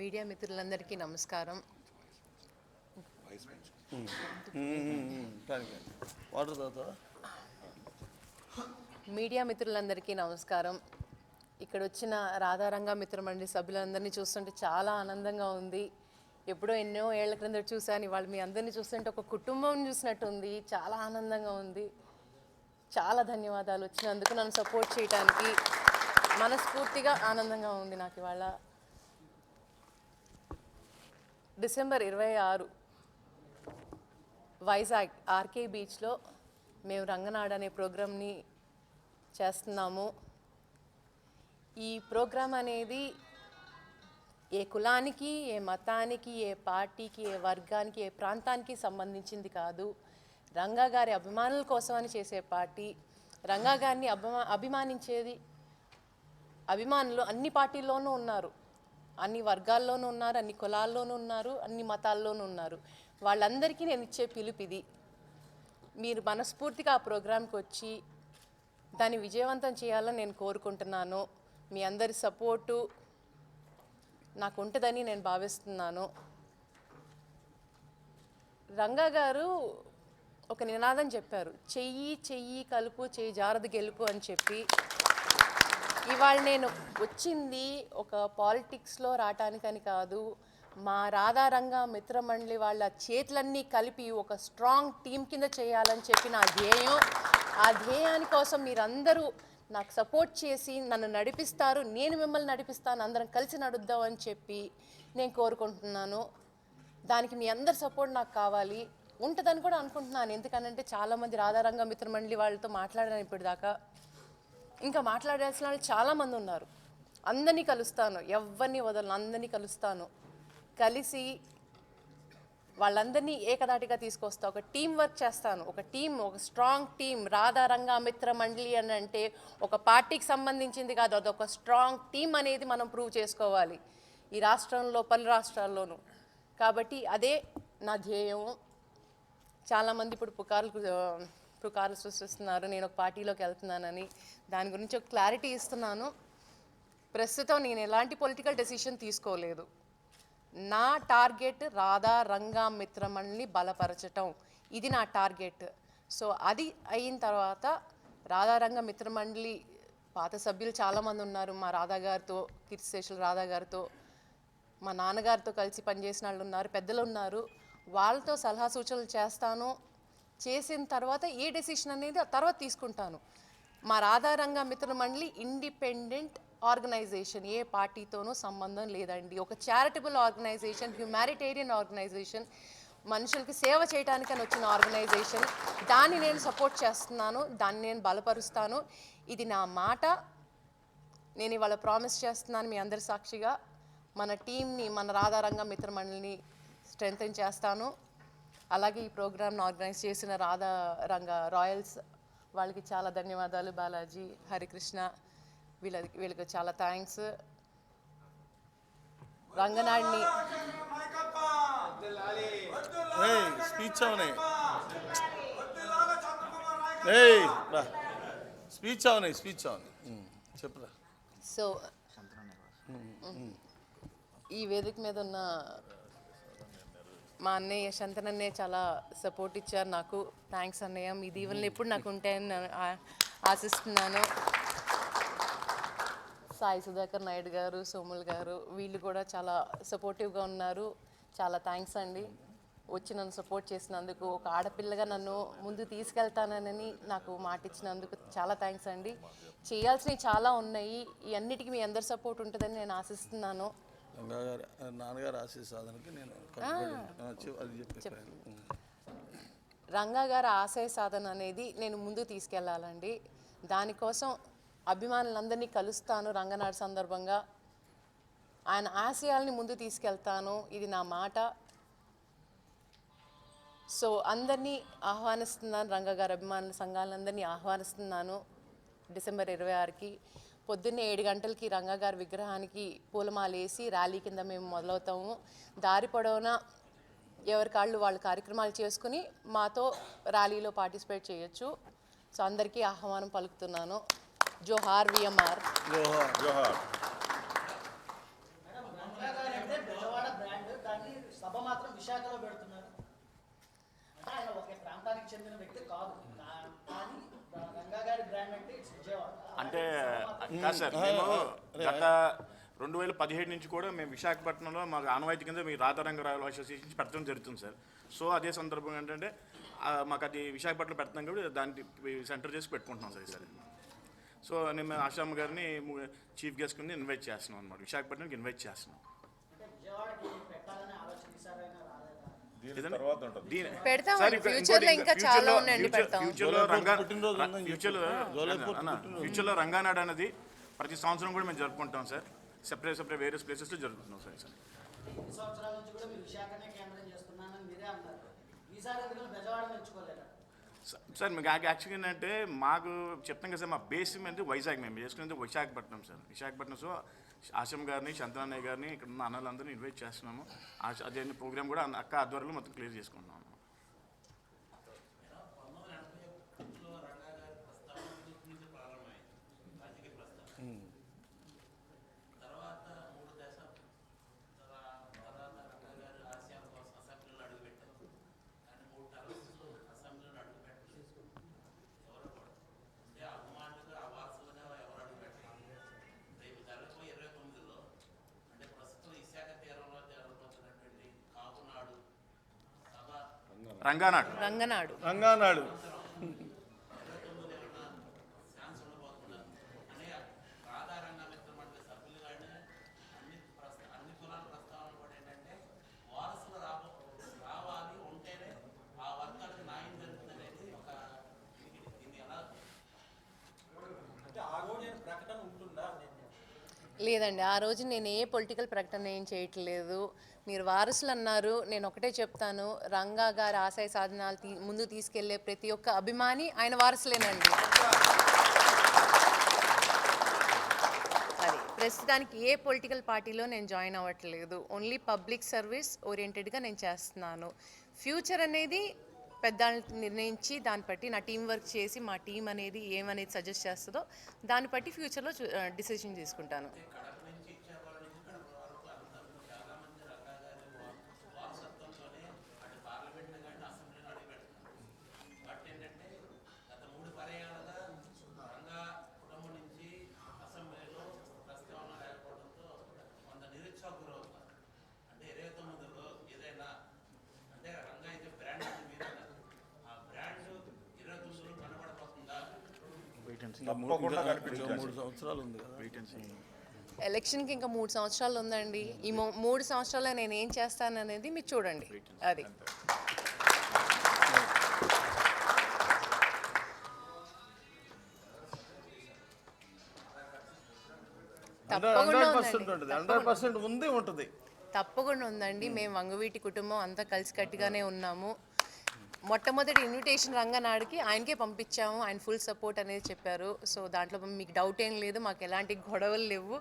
Media మిత్రులందరికీ నమస్కారం. Media మిత్రులందరికీ నమస్కారం. ఇక్కడ వచ్చిన రాధారంగ మిత్రమండలి సభ్యులందరినీ చూస్తుంటే చాలా ఆనందంగా ఉంది. ఎప్పుడో ఎన్నో ఏళ్ల క్రింద చూశాను, ఇవాళ మీ అందరినీ చూస్తుంటే ఒక కుటుంబం చూసినట్టు ఉంది. చాలా ఆనందంగా ఉంది. చాలా ధన్యవాదాలు వచ్చినందుకు, నన్ను సపోర్ట్ చేయడానికి. మనస్ఫూర్తిగా ఆనందంగా ఉంది నాకు. ఇవాళ డిసెంబర్ 26 వైజాగ్ ఆర్కే బీచ్లో మేము రంగనాడ్ అనే ప్రోగ్రామ్ని చేస్తున్నాము. ఈ ప్రోగ్రాం అనేది ఏ కులానికి, ఏ మతానికి, ఏ పార్టీకి, ఏ వర్గానికి, ఏ ప్రాంతానికి సంబంధించింది కాదు. రంగా గారి అభిమానుల కోసమని చేసే పార్టీ. రంగా గారిని అభిమానించేది అభిమానులు అన్ని పార్టీల్లోనూ ఉన్నారు, అన్ని వర్గాల్లోనూ ఉన్నారు, అన్ని కులాల్లోనూ ఉన్నారు, అన్ని మతాల్లోనూ ఉన్నారు. వాళ్ళందరికీ నేను ఇచ్చే పిలుపు ఇది. మీరు మనస్ఫూర్తిగా ఆ ప్రోగ్రాంకి వచ్చి దాన్ని విజయవంతం చేయాలని నేను కోరుకుంటున్నాను. మీ అందరి సపోర్టు నాకు ఉంటుందని నేను భావిస్తున్నాను. రంగా గారు ఒక నినాదం చెప్పారు, చెయ్యి చెయ్యి కలుపు, చెయ్యి జారదు గెలుపు అని చెప్పి. ఇవాళ నేను వచ్చింది ఒక పాలిటిక్స్లో రావటానికని కాదు. మా రాధారంగ మిత్రమండలి వాళ్ళ చేతులన్నీ కలిపి ఒక స్ట్రాంగ్ టీం కింద చేయాలని చెప్పి నా ధ్యేయం. ఆ ధ్యేయాని కోసం మీరందరూ నాకు సపోర్ట్ చేసి నన్ను నడిపిస్తారు, నేను మిమ్మల్ని నడిపిస్తాను, అందరం కలిసి నడుద్దాం అని చెప్పి నేను కోరుకుంటున్నాను. దానికి మీ అందరి సపోర్ట్ నాకు కావాలి, ఉంటుందని కూడా అనుకుంటున్నాను. ఎందుకనంటే చాలామంది రాధారంగ మిత్రమండలి వాళ్ళతో మాట్లాడాను ఇప్పటిదాకా. ఇంకా మాట్లాడాల్సిన వాళ్ళు చాలామంది ఉన్నారు. అందరినీ కలుస్తాను, ఎవరిని వదలను, అందరినీ కలుస్తాను. కలిసి వాళ్ళందరినీ ఏకదాటిగా తీసుకొస్తా. ఒక టీం వర్క్ చేస్తాను. ఒక స్ట్రాంగ్ టీం. రాధారంగ మిత్రమండలి అని అంటే ఒక పార్టీకి సంబంధించింది కాదు, అదొక స్ట్రాంగ్ టీం అనేది మనం ప్రూవ్ చేసుకోవాలి ఈ రాష్ట్రంలో, పలు రాష్ట్రాల్లోనూ. కాబట్టి అదే నా ధ్యేయం. చాలామంది ఇప్పుడు పుకార్లు సృష్టిస్తున్నారు నేను ఒక పార్టీలోకి వెళ్తున్నానని. దాని గురించి ఒక క్లారిటీ ఇస్తున్నాను. ప్రస్తుతం నేను ఎలాంటి పొలిటికల్ డెసిషన్ తీసుకోలేదు. నా టార్గెట్ రాధారంగ మిత్రమండలిని బలపరచటం, ఇది నా టార్గెట్. సో అది అయిన తర్వాత రాధారంగ మిత్రమండలి పాత సభ్యులు చాలామంది ఉన్నారు. మా రాధా గారితో, కీర్తిశేషులు రాధా గారితో, మా నాన్నగారితో కలిసి పనిచేసిన వాళ్ళు ఉన్నారు, పెద్దలు ఉన్నారు. వాళ్ళతో సలహా సూచనలు చేస్తాను. చేసిన తర్వాత ఏ డెసిషన్ అనేది ఆ తర్వాత తీసుకుంటాను. మా రాధారంగ మిత్రమండలి ఇండిపెండెంట్ ఆర్గనైజేషన్, ఏ పార్టీతోనూ సంబంధం లేదండి. ఒక చారిటబుల్ ఆర్గనైజేషన్, హ్యుమానిటేరియన్ ఆర్గనైజేషన్, మనుషులకి సేవ చేయడానికని వచ్చిన ఆర్గనైజేషన్. దాన్ని నేను సపోర్ట్ చేస్తున్నాను, దాన్ని నేను బలపరుస్తాను. ఇది నా మాట. నేను ఇవాళ ప్రామిస్ చేస్తున్నాను మీ అందరి సాక్షిగా, మన టీంని, మన రాధారంగ మిత్రమండలిని స్ట్రెంగ్తెన్ చేస్తాను. అలాగే ఈ ప్రోగ్రామ్ను ఆర్గనైజ్ చేసిన రాధారంగ రాయల్స్ వాళ్ళకి చాలా ధన్యవాదాలు. బాలాజీ, హరికృష్ణ, వీళ్ళకి చాలా థ్యాంక్స్. రంగనాడిని సో ఈ వేదిక మీద ఉన్న మా అన్నయ్య శంతన్ అన్నయ్య చాలా సపోర్ట్ ఇచ్చారు నాకు. థ్యాంక్స్ అన్నయ్య, మీ దీవెనలు ఎప్పుడు నాకు ఉంటాయని నేను ఆశిస్తున్నాను. సాయి సుధాకర్ నాయుడు గారు, సోముల్ గారు, వీళ్ళు కూడా చాలా సపోర్టివ్గా ఉన్నారు. చాలా థ్యాంక్స్ అండి వచ్చి నన్ను సపోర్ట్ చేసినందుకు. ఒక ఆడపిల్లగా నన్ను ముందు తీసుకెళ్తానని నాకు మాట ఇచ్చినందుకు చాలా థ్యాంక్స్ అండి. చేయాల్సినవి చాలా ఉన్నాయి. ఈ అన్నిటికీ మీ అందరి సపోర్ట్ ఉంటుందని నేను ఆశిస్తున్నాను. నాన్నగారు ఆశయ సాధనకి నేను రంగా గారి ఆశయ సాధన అనేది నేను ముందు తీసుకెళ్లాలండి. దానికోసం అభిమానులందరినీ కలుస్తాను. రంగనాడు సందర్భంగా ఆయన ఆశయాల్ని ముందు తీసుకెళ్తాను, ఇది నా మాట. సో అందరినీ ఆహ్వానిస్తున్నాను, రంగా గారి అభిమానుల సంఘాలందరినీ ఆహ్వానిస్తున్నాను. డిసెంబర్ 26కి పొద్దున్నే 7 గంటలకి రంగా గారి విగ్రహానికి పూలమాలేసి ర్యాలీ కింద మేము మొదలవుతాము. దారి పొడవునా ఎవరి కాళ్ళు వాళ్ళు కార్యక్రమాలు చేసుకుని మాతో ర్యాలీలో పార్టిసిపేట్ చేయొచ్చు. సో అందరికీ ఆహ్వానం పలుకుతున్నాను. జోహార్ విఎంఆర్. జోహార్. చెందిన వ్యక్తి కాదు, కానీ రంగా గారి బ్రాండ్ అంటే ఇట్స్ విజయవాడ. అంటే కాదు సార్, మేము గత 2017 నుంచి కూడా మేము విశాఖపట్నంలో మాకు ఆనవాయితీ కింద మీ రాధారంగరాయల అసోసియేషన్ పెట్టడం జరుగుతుంది సార్. సో అదే సందర్భంగా ఏంటంటే మాకు అది విశాఖపట్నంలో పెడుతున్నాం కాబట్టి దాన్ని సెంటర్ చేసి పెట్టుకుంటున్నాం సార్ ఈసారి. సో నేను ఆశామ్మ గారిని చీఫ్ గెస్ట్ కింద ఇన్వైట్ చేస్తున్నాం అనమాట, విశాఖపట్నంకి ఇన్వైట్ చేస్తున్నాం. అంటే విజయవాడకి పెట్టాలనే ఆలోచన ఈసారైనా రాలేదా? పెడతామండి. ఫ్యూచర్ లో ఇంకా చాలా ఉన్నాయండి, పెడతాం. ఫ్యూచర్లో రంగానాడు అనేది ప్రతి సంవత్సరం కూడా మేము జరుపుకుంటాం సార్. సెపరేట్ వేరియస్ ప్లేసెస్లో జరుపుకుంటాం సార్. ఎన్ని సంవత్సరాల నుంచి కూడా మీరు విశాఖనే కేంద్రం చేస్తున్నానని మీరే అన్నారు. ఈసారి ఎందుకు బెజవాడ ఎంచుకోలేదా? సార్ మీకు యాక్చువల్గా ఏంటంటే మాకు చెప్తాం కదా సార్, మా బేస్ మీద వైజాగ్, మేము చేసుకునేది విశాఖపట్నం సార్. విశాఖపట్నం. సో ఆశమ్ గారిని, చంద్రన్నయ్య గారిని, ఇక్కడ ఉన్న అన్నలందరినీ ఇన్వైట్ చేస్తున్నాము. అదే ప్రోగ్రామ్ కూడా అక్క ఆధ్వర్యంలో మొత్తం క్లియర్ చేసుకుంటున్నాము. రంగనాడు లేదండి, ఆ రోజు నేను ఏ పొలిటికల్ ప్రకటన ఏం చేయట్లేదు. మీరు వారసులు అన్నారు, నేను ఒకటే చెప్తాను, రంగా గారి ఆశయ సాధనాలు ముందు తీసుకెళ్లే ప్రతి ఒక్క అభిమాని ఆయన వారసులేనండి. అది ప్రస్తుతానికి ఏ పొలిటికల్ పార్టీలో నేను జాయిన్ అవ్వట్లేదు. ఓన్లీ పబ్లిక్ సర్వీస్ ఓరియంటెడ్గా నేను చేస్తున్నాను. ఫ్యూచర్ అనేది పెద్దవాళ్ళు నిర్ణయించి దాన్ని బట్టి నా టీం వర్క్ చేసి మా టీం అనేది ఏమనేది సజెస్ట్ చేస్తుందో దాన్ని బట్టి ఫ్యూచర్లో డిసిషన్ తీసుకుంటాను. తప్పకుండా 3 సంవత్సరాలు ఉంది కదా. ఎలక్షన్కి ఇంకా 3 సంవత్సరాలు ఉందండి. ఈ 3 సంవత్సరాల్లో నేను ఏం చేస్తాను అనేది మీరు చూడండి. అది తప్పకుండా ఉందండి. మేము వంగవీటి కుటుంబం అంతా కలిసికట్టుగానే ఉన్నాము. మొట్టమొదటి ఇన్విటేషన్ రంగనాడుకి ఆయనకే పంపించాము. ఆయన ఫుల్ సపోర్ట్ అనేది చెప్పారు. సో దాంట్లో మీకు డౌట్ ఏం లేదు, మాకు ఎలాంటి గొడవలు లేవు.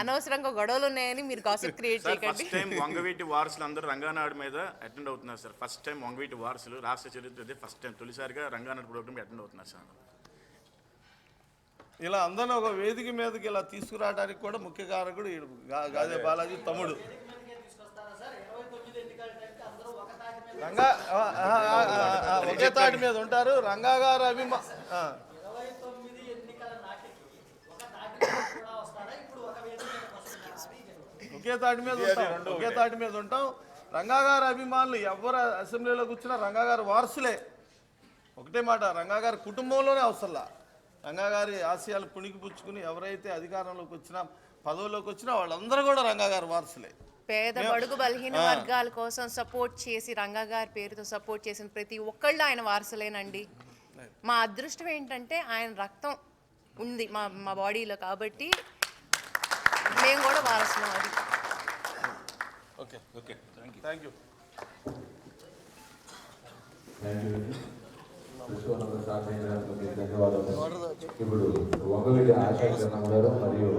అనవసరంగా గొడవలు ఉన్నాయని మీరు గాసిప్ క్రియేట్ చేయకండి. ఫస్ట్ టైం వంగవీటి వారసులు అందరూ రంగనాడు మీద అటెండ్ అవుతున్నారు సార్. ఫస్ట్ టైం వంగవీటి వారసులు రాష్ట్ర చరిత్ర ఫస్ట్ టైం తొలిసారిగా రంగనాడు ప్రోగ్రామ్ అటెండ్ అవుతున్నారు సార్. ఇలా అందరూ ఒక వేదిక మీదకి ఇలా తీసుకురావడానికి కూడా ముఖ్య కారకుడు గాదే బాలాజీ తమ్ముడు. రంగా ఒకే తాటి మీద ఉంటారు. రంగా గారు ఒకే తాటి మీద ఉంటాం. రంగా గారి అభిమానులు ఎవరు అసెంబ్లీలో కూర్చున్నా రంగా గారు వారసులే. ఒకటే మాట, రంగా గారి కుటుంబంలోనే అవసరంలా. రంగా గారి ఆశయాలు పుణికిపుచ్చుకుని ఎవరైతే అధికారంలోకి వచ్చినా పదవుల్లోకి వచ్చినా వాళ్ళందరూ కూడా రంగా గారి వారసులే. పేద బడుగు బలహీన వర్గాల కోసం సపోర్ట్ చేసి రంగా గారి పేరుతో సపోర్ట్ చేసిన ప్రతి ఒక్కళ్ళు ఆయన వారసులేనండి. మా అదృష్టం ఏంటంటే ఆయన రక్తం ఉంది మా బాడీలో, కాబట్టి మేము కూడా వారసులం. అది ఓకే థ్యాంక్ యూ. ధన్యవాదాలు. ఇప్పుడు వంగవీటి ఆశా గారు మరియు